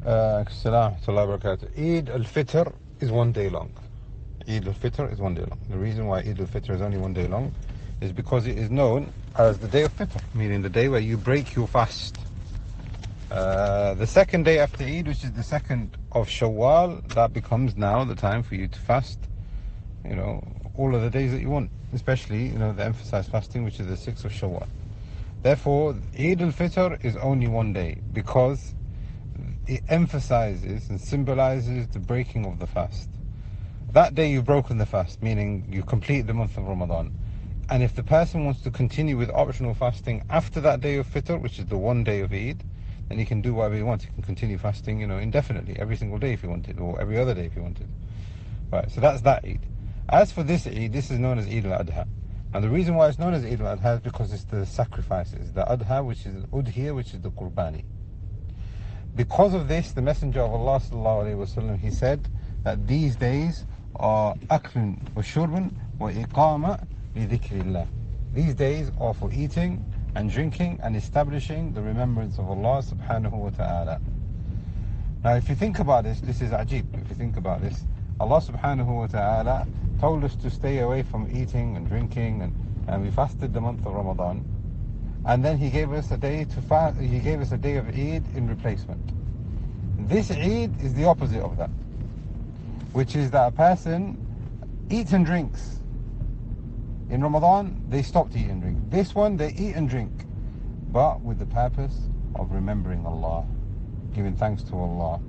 As-salamu alaykum wa barakatuh. Eid al-Fitr is one day long. Eid al-Fitr is one day long. The reason why Eid al-Fitr is only one day long is because it is known as the day of Fitr, meaning the day where you break your fast. The second day after Eid, which is the 2nd of Shawwal, that becomes now the time for you to fast, all of the days that you want, especially, the emphasized fasting, which is the 6th of Shawwal. Therefore, Eid al-Fitr is only one day because it emphasizes and symbolizes the breaking of the fast. That day you've broken the fast, meaning you complete the month of Ramadan. And if the person wants to continue with optional fasting after that day of Fitr, which is the one day of Eid, then he can do whatever he wants. He can continue fasting, indefinitely, every single day if he wanted, or every other day if he wanted. Right, so that's that Eid. As for this Eid, this is known as al-Adha. And the reason why it's known as al-Adha is because it's the sacrifices. The Adha, which is Udhiyah, which is the Qurbani. Because of this, the Messenger of Allah sallallahu alaihi wasallam, he said that these days are aklun wa shurbun wa iqama li dhikrillah. These days are for eating and drinking and establishing the remembrance of Allah subhanahu wa ta'ala. Now if you think about this is ajib. If you think about this, Allah subhanahu wa ta'ala told us to stay away from eating and drinking, and we fasted the month of Ramadan. And then He gave us a day to fast. He gave us a day of Eid in replacement. This Eid is the opposite of that, which is that a person eats and drinks. In Ramadan, they stop to eat and drink. This one, they eat and drink, but with the purpose of remembering Allah, giving thanks to Allah,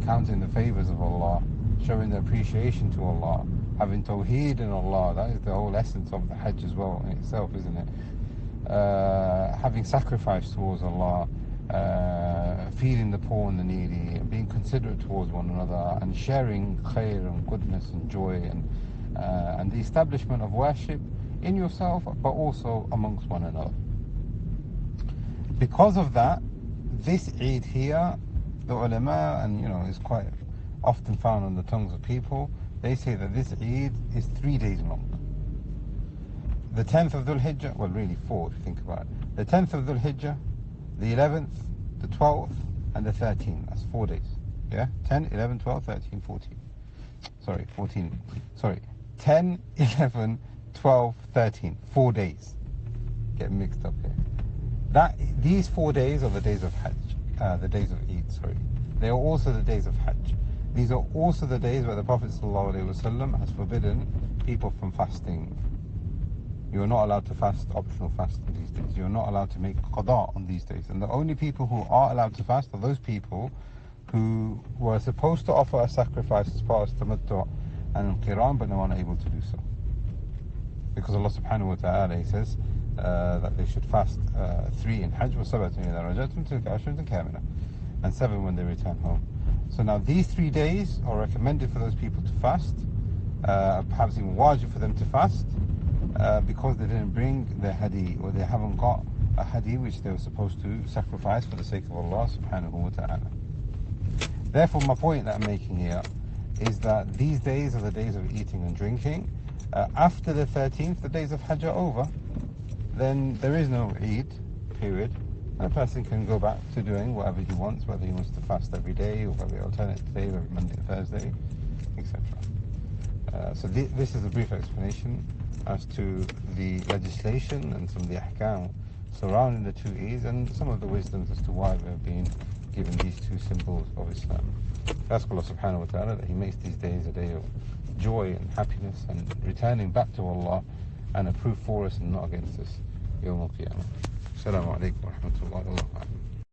counting the favors of Allah, showing the appreciation to Allah, having tawheed in Allah. That is the whole essence of the Hajj as well in itself, isn't it? Having sacrifice towards Allah, feeding the poor and the needy, and being considerate towards one another, and sharing khair and goodness and joy, and the establishment of worship in yourself, but also amongst one another. Because of that, this Eid here, the ulama, and is quite often found on the tongues of people, they say that this Eid is 3 days long. The 10th of Dhul Hijjah, well really 4 if you think about it. The 10th of Dhul Hijjah, the 11th, the 12th, and the 13th. That's 4 days. Yeah? 10, 11, 12, 13, 14. Sorry, 14. Sorry. 10, 11, 12, 13. 4 days. Getting mixed up here. These 4 days are the days of Hajj. The days of Eid, sorry. They are also the days of Hajj. These are also the days where the Prophet ﷺ has forbidden people from fasting. You are not allowed to fast optional fast on these days. You are not allowed to make qada on these days. And the only people who are allowed to fast are those people who were supposed to offer a sacrifice as far as tamattu and qiran, but no one able to do so. Because Allah subhanahu wa ta'ala, He says that they should fast 3 in Hajj, and 7 when they return home. So now these 3 days are recommended for those people to fast, perhaps even wajib for them to fast, because they didn't bring their hadi, or they haven't got a hadi which they were supposed to sacrifice for the sake of Allah subhanahu wa ta'ala. Therefore, my point that I'm making here is that these days are the days of eating and drinking. After the 13th, the days of Hajj are over. Then there is no Eid, period. And a person can go back to doing whatever he wants, whether he wants to fast every day, or every alternate day, or every Monday and Thursday, etc. So this is a brief explanation as to the legislation and some of the ahkam surrounding the 2 Eids, and some of the wisdoms as to why we have been given these 2 symbols of Islam. Ask Allah subhanahu wa ta'ala that He makes these days a day of joy and happiness and returning back to Allah, and a proof for us and not against us. Yawm al-Qiyamah. Assalamu alaikum wa rahmatullahi wa barakatuh.